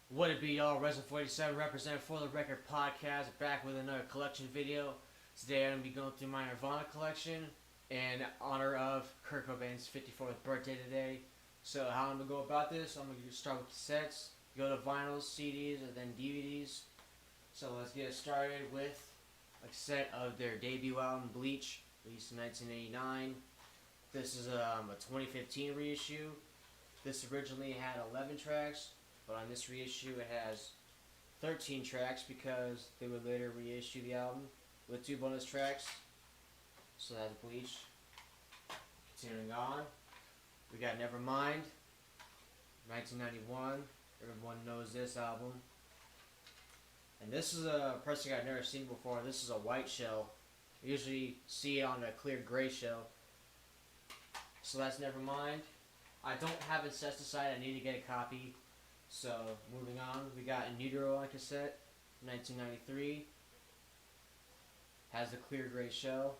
What it be, y'all? Resident 47 represent for the record podcast, back with another collection video. Today I'm gonna be going through my Nirvana collection in honor of Kurt Cobain's 54th birthday today. So how I'm gonna go about this? I'm gonna start with cassettes, go to vinyls, CDs, and then DVDs. So let's get started with a cassette of their debut album Bleach, released in 1989. This is a 2015 reissue. This originally had 11 tracks. But on this reissue, it has 13 tracks because they would later reissue the album with 2 bonus tracks. So that's Bleach. Continuing on, we got Nevermind, 1991. Everyone knows this album. And this is a pressing I've never seen before. This is a white shell. You usually see it on a clear gray shell. So that's Nevermind. I don't have Incesticide. I need to get a copy. So, moving on, we got In Utero on cassette, 1993. Has the clear gray shell.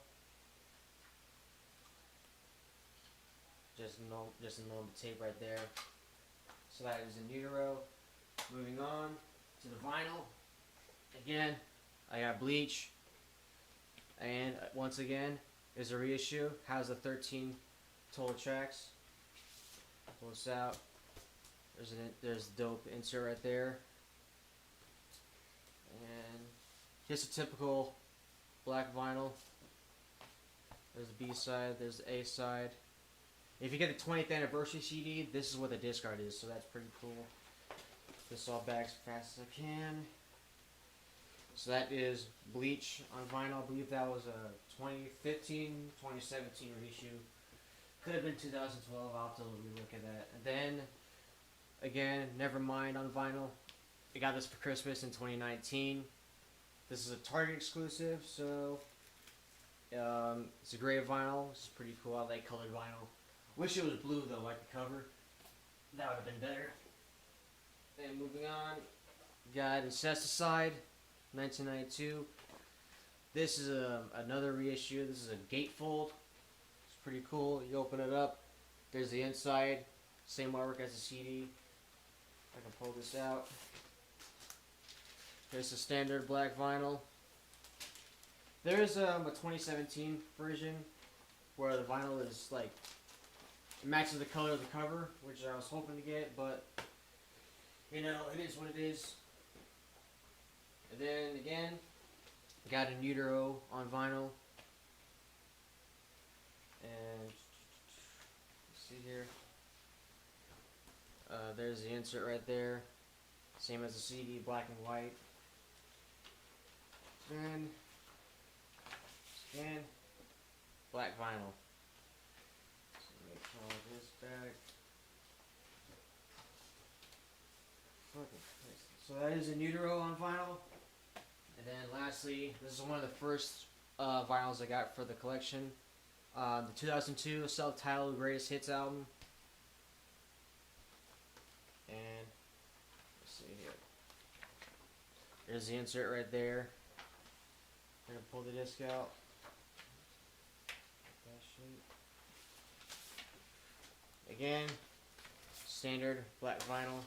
Just a normal tape right there. So that is In Utero. Moving on to the vinyl. Again, I got Bleach. And once again, is a reissue. Has the 13 total tracks. Pull this out. There's the dope insert right there. And just a typical black vinyl. There's the B side, there's the A side. If you get the 20th anniversary CD, this is what the disc art is, so that's pretty cool. This all back as fast as I can. So that is Bleach on vinyl. I believe that was a 2015, 2017 reissue. Could have been 2012, I'll have to relook at that. And then again, Nevermind on vinyl. I got this for Christmas in 2019. This is a Target exclusive, so it's a gray vinyl. This is pretty cool. I like colored vinyl. Wish it was blue though, like the cover. That would have been better. And moving on, got Incesticide, 1992. This is another reissue. This is a gatefold. It's pretty cool. You open it up. There's the inside. Same artwork as the CD. I can pull this out. Here's the standard black vinyl. There is a 2017 version where the vinyl is like it matches the color of the cover, which I was hoping to get, but you know it is what it is. And then again, got In Utero on vinyl. And let's see here. There's the insert right there. Same as the CD, black and white. And again, black vinyl. So let me pull this back. So that is In Utero on vinyl. And then lastly, this is one of the first vinyls I got for the collection. The 2002 self-titled Greatest Hits album. And let's see here. There's the insert right there. I'm gonna pull the disc out. Again, standard black vinyl.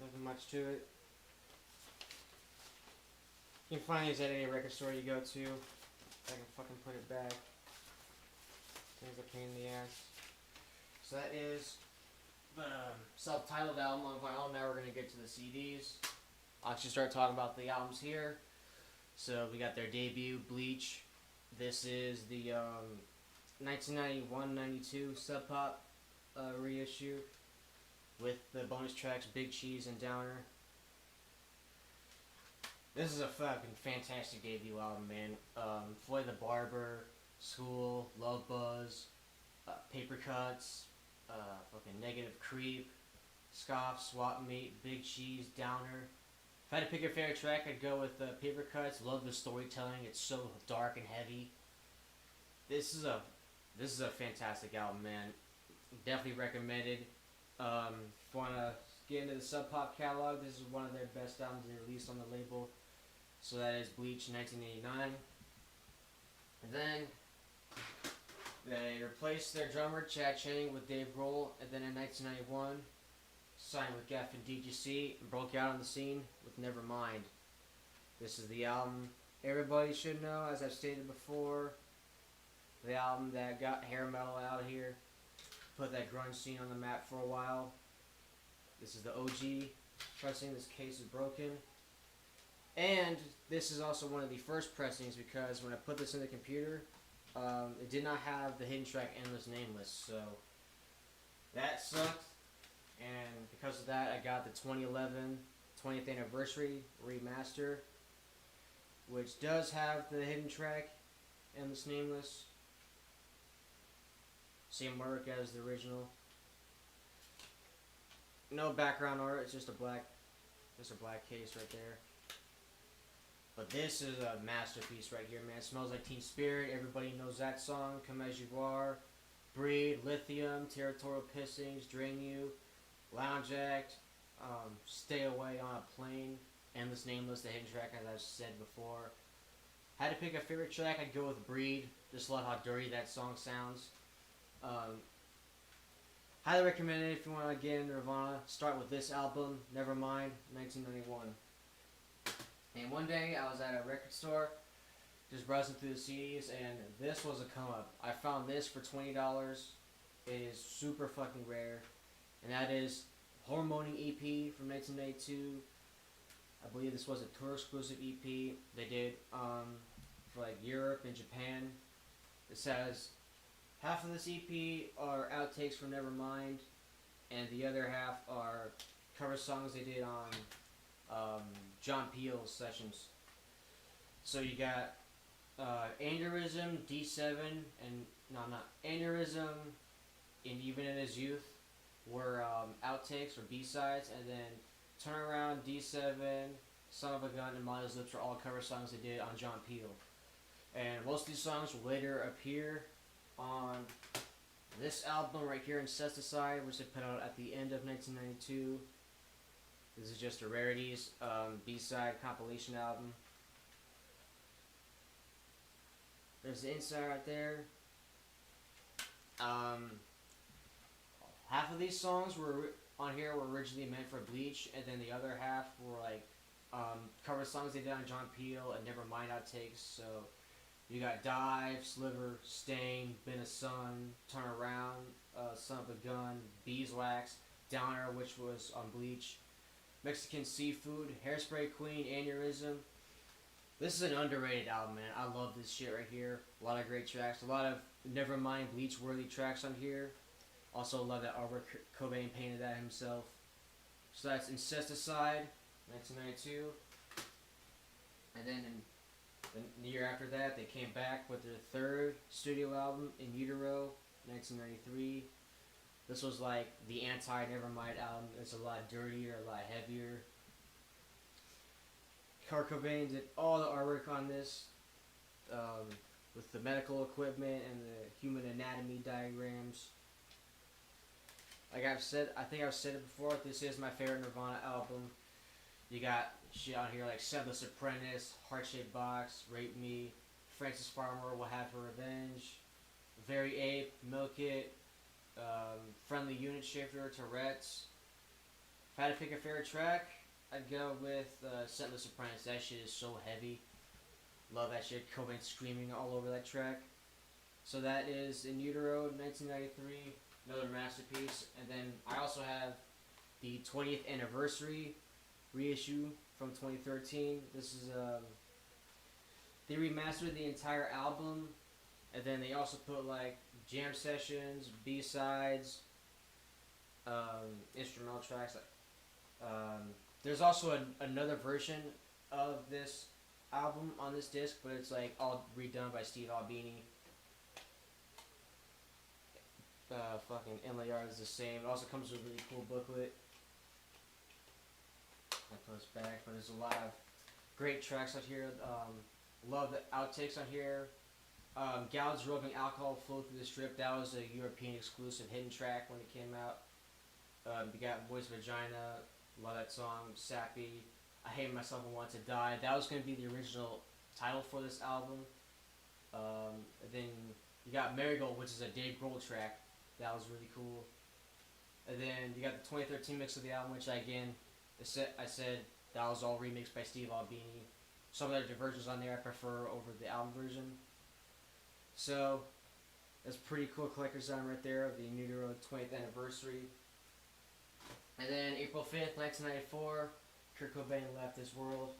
Nothing much to it. You can find these at any record store you go to. I can fucking put it back. Things a pain in the ass. So that is the self-titled album on vinyl. Now we're going to get to the CDs. I'll actually start talking about the albums here. So we got their debut, Bleach. This is the 1991-92 Sub Pop reissue with the bonus tracks Big Cheese and Downer. This is a fucking fantastic debut album, man. Floyd the Barber, School, Love Buzz, Paper Cuts, fucking Negative Creep, Scoff, Swap Meet, Big Cheese, Downer. If I had to pick a favorite track, I'd go with Paper Cuts. Love the storytelling. It's so dark and heavy. This is a fantastic album, man. Definitely recommended. If you want to get into the Sub Pop catalog, this is one of their best albums they released on the label. So that is Bleach 1989. And then they replaced their drummer Chad Channing with Dave Grohl, and then in 1991 signed with Geffen DGC and broke out on the scene with Nevermind. This is the album everybody should know, as I've stated before. The album that got hair metal out here, put that grunge scene on the map for a while. This is the OG pressing. This case is broken. And this is also one of the first pressings because when I put this in the computer, it did not have the hidden track Endless Nameless, so that sucked. And because of that, I got the 2011 20th anniversary remaster, which does have the hidden track Endless Nameless. Same work as the original. No background art, it's just a black case right there. But this is a masterpiece right here, man. It Smells Like Teen Spirit. Everybody knows that song. Come As You Are. Breed, Lithium, Territorial Pissings, Drain You, Lounge Act, Stay Away on a Plane, Endless Nameless, the hidden track, as I've said before. Had to pick a favorite track, I'd go with Breed. Just love how dirty that song sounds. Highly recommend it if you want to get into Nirvana. Start with this album, Nevermind, 1991. And one day I was at a record store, just browsing through the CDs, and this was a come up. I found this for $20. It is super fucking rare, and that is Hormoning EP from 1992. I believe this was a tour exclusive EP they did for like Europe and Japan. It says half of this EP are outtakes from Nevermind, and the other half are cover songs they did on John Peel's sessions. So you got Aneurysm, D7, and not Aneurysm, and Even in His Youth were outtakes or B-sides, and then Turnaround, D7, Son of a Gun, and Molly's Lips are all cover songs they did on John Peel. And most of these songs will later appear on this album right here, Incesticide, which they put out at the end of 1992. This is just a rarities B-side compilation album. There's the inside right there. Half of these songs were on here were originally meant for Bleach, and then the other half were like cover songs they did on John Peel and Nevermind outtakes. So you got Dive, Sliver, Stain, Been a Sun, Turn Around, Son of a Gun, Beeswax, Downer, which was on Bleach, Mexican Seafood, Hairspray Queen, Aneurysm. This is an underrated album, man. I love this shit right here. A lot of great tracks. A lot of Nevermind Bleach-worthy tracks on here. Also love that artwork. Kurt Cobain painted that himself. So that's Incesticide, 1992. And then in the year after that, they came back with their third studio album, In Utero, 1993. This was like the anti-Nevermind album. It's a lot dirtier, a lot heavier. Kurt Cobain did all the artwork on this, with the medical equipment and the human anatomy diagrams. Like I've said, I think I've said it before, this is my favorite Nirvana album. You got shit on here like Setless Apprentice, Heart-Shaped Box, Rape Me, Frances Farmer Will Have Her Revenge, Very Ape, Milk It, Friendly Unit Shifter, Tourette's. If I had to pick a favorite track, I'd go with Setless Apprentice. That shit is so heavy. Love that shit. Cobain screaming all over that track. So that is In Utero, 1993. Another masterpiece. And then I also have the 20th anniversary reissue from 2013. This is they remastered the entire album, and then they also put like jam sessions, B-sides, instrumental tracks. There's also another version of this album on this disc, but it's like all redone by Steve Albini. Fucking inlay art is the same. It also comes with a really cool booklet. That goes back, but there's a lot of great tracks out here. Love the outtakes on here. Gallons Rubbing Alcohol Flow Through the Strip. That was a European exclusive hidden track when it came out. You got Boy's Vagina. Love that song. Sappy. I Hate Myself and Want to Die. That was going to be the original title for this album. Then you got Marigold, which is a Dave Grohl track. That was really cool. And then you got the 2013 mix of the album, which again, I said that was all remixed by Steve Albini. Some of the versions on there I prefer over the album version. So that's pretty cool collector's item right there of the Nirvana 20th anniversary. And then April 5th, 1994, Kurt Cobain left this world,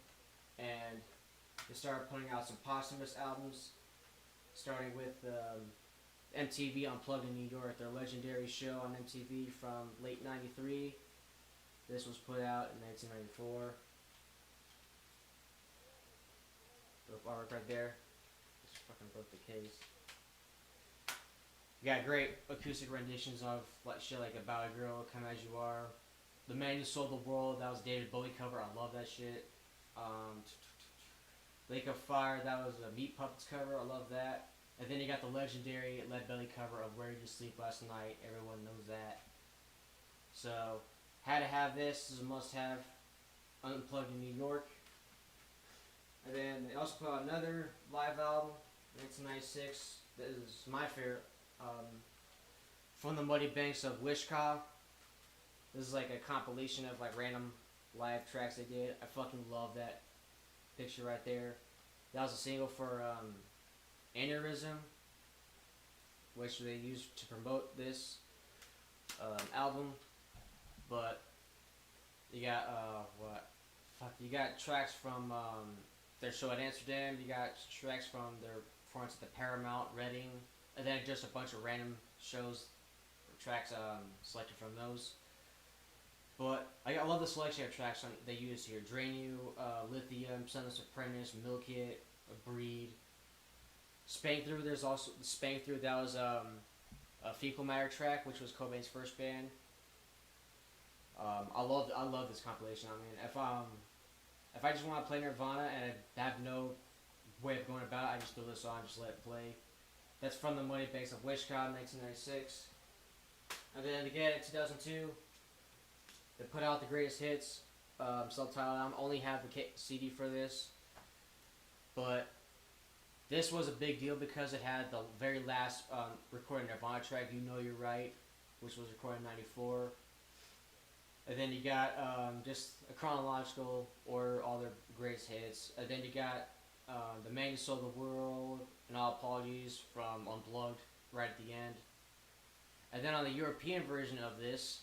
and they started putting out some posthumous albums, starting with MTV Unplugged in New York, their legendary show on MTV from late '93. This was put out in 1994. The artwork right there. Just fucking broke the case. You got great acoustic renditions of like shit like About a Girl, Come As You Are. The Man Who Sold the World, that was David Bowie cover. I love that shit. Lake of Fire, that was a Meat Puppets cover. I love that. And then you got the legendary Lead Belly cover of Where Did You Sleep Last Night. Everyone knows that. So, had to have this. This is a must-have. Unplugged in New York. And then they also put out another live album, 1996. This is my favorite. From the Muddy Banks of Wishkah. This is like a compilation of like random live tracks they did. I fucking love that picture right there. That was a single for Aneurysm, which they used to promote this album. But you got you got tracks from their show at Amsterdam. You got tracks from their performance at the Paramount, Reading, and then just a bunch of random shows, tracks selected from those. But I love the selection of tracks they use here. Drain You, Lithium, Sunless Apprentice, Milk It, Breed. Spank Through, there's also Spank Through, that was a Fecal Matter track, which was Cobain's first band. I love this compilation. I mean, if I just want to play Nirvana and I have no way of going about it, I just throw this on, just let it play. That's from the Muddy Banks of Wishkah, 1996. And then again in 2002, they put out the greatest hits, self-titled album. Only have the CD for this, but this was a big deal because it had the very last recorded Nirvana track, You Know You're Right, which was recorded in '94. And then you got just a chronological order, all their greatest hits. And then you got The Man Who Sold the World and All Apologies from Unplugged right at the end. And then on the European version of this,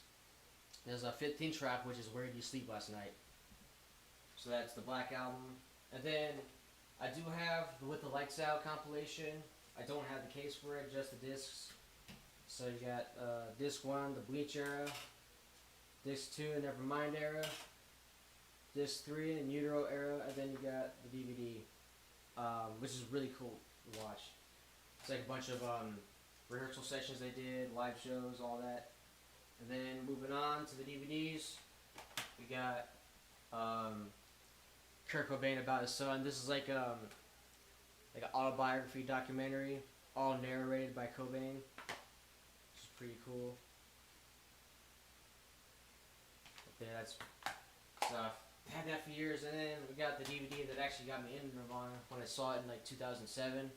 there's a 15th track, which is Where Did You Sleep Last Night? So that's the Black Album. And then I do have the With the Lights Out compilation. I don't have the case for it, just the discs. So you got disc 1, the Bleach era, disc 2, the Nevermind era, disc 3, the In Utero era, and then you got the DVD, which is really cool to watch. It's like a bunch of rehearsal sessions they did, live shows, all that. And then moving on to the DVDs, we got Kurt Cobain About His Son. This is like an autobiography documentary, all narrated by Cobain, which is pretty cool. Okay, that's stuff. I had that for years, and then we got the DVD that actually got me into Nirvana when I saw it in like 2007.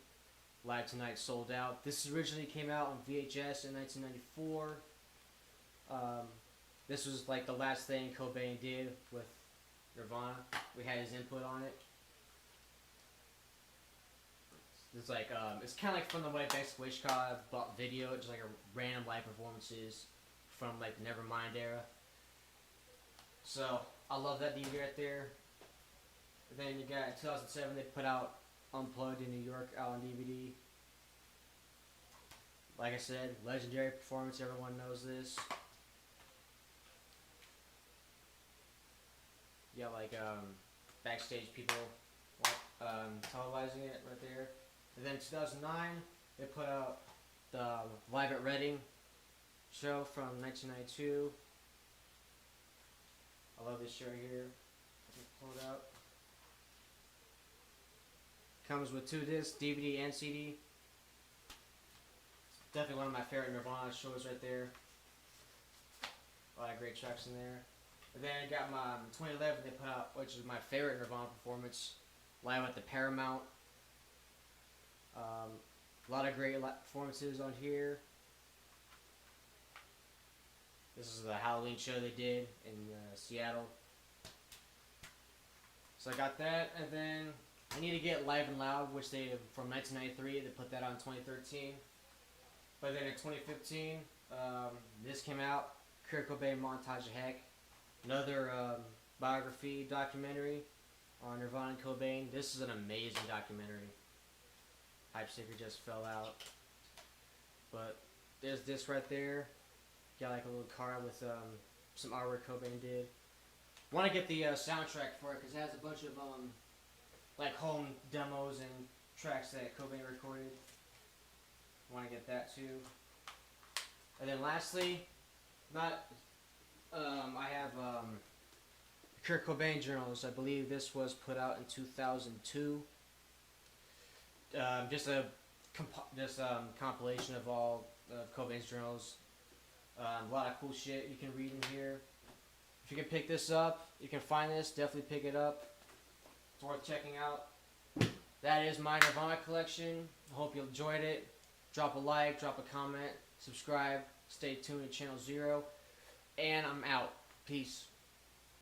Live Tonight sold out. This originally came out on VHS in 1994. This was like the last thing Cobain did with Nirvana. We had his input on it. It's like it's kind of like from the White Banks of Wishkah video, just like a random live performances from like the Nevermind era. So I love that DVD right there. And then you got in 2007 they put out Unplugged in New York out on DVD. Like I said, legendary performance. Everyone knows this. Yeah, like backstage people televising it right there. And then in 2009, they put out the Live at Reading show from 1992. I love this show here. Let me pull it out. Comes with 2 discs, DVD and CD. It's definitely one of my favorite Nirvana shows right there. A lot of great tracks in there. And then I got my 2011 they put out, which is my favorite Nirvana performance, live at the Paramount. A lot of great performances on here. This is the Halloween show they did in Seattle. So I got that, and then I need to get Live and Loud, which they from 1993. They put that out in 2013. But then in 2015, this came out. Kurt Cobain Montage of Heck, another biography documentary on Nirvana Cobain. This is an amazing documentary. Hype sticker just fell out, but there's this right there. Got like a little card with some artwork Cobain did. Want to get the soundtrack for it because it has a bunch of like home demos and tracks that Cobain recorded. Want to get that too. And then lastly, I have Kurt Cobain journals. I believe this was put out in 2002. Just a compilation of all Cobain's journals. A lot of cool shit you can read in here. If you can pick this up, you can find this. Definitely pick it up. It's worth checking out. That is my Nirvana collection. I hope you enjoyed it. Drop a like, drop a comment, subscribe. Stay tuned to Channel Zero. And I'm out. Peace.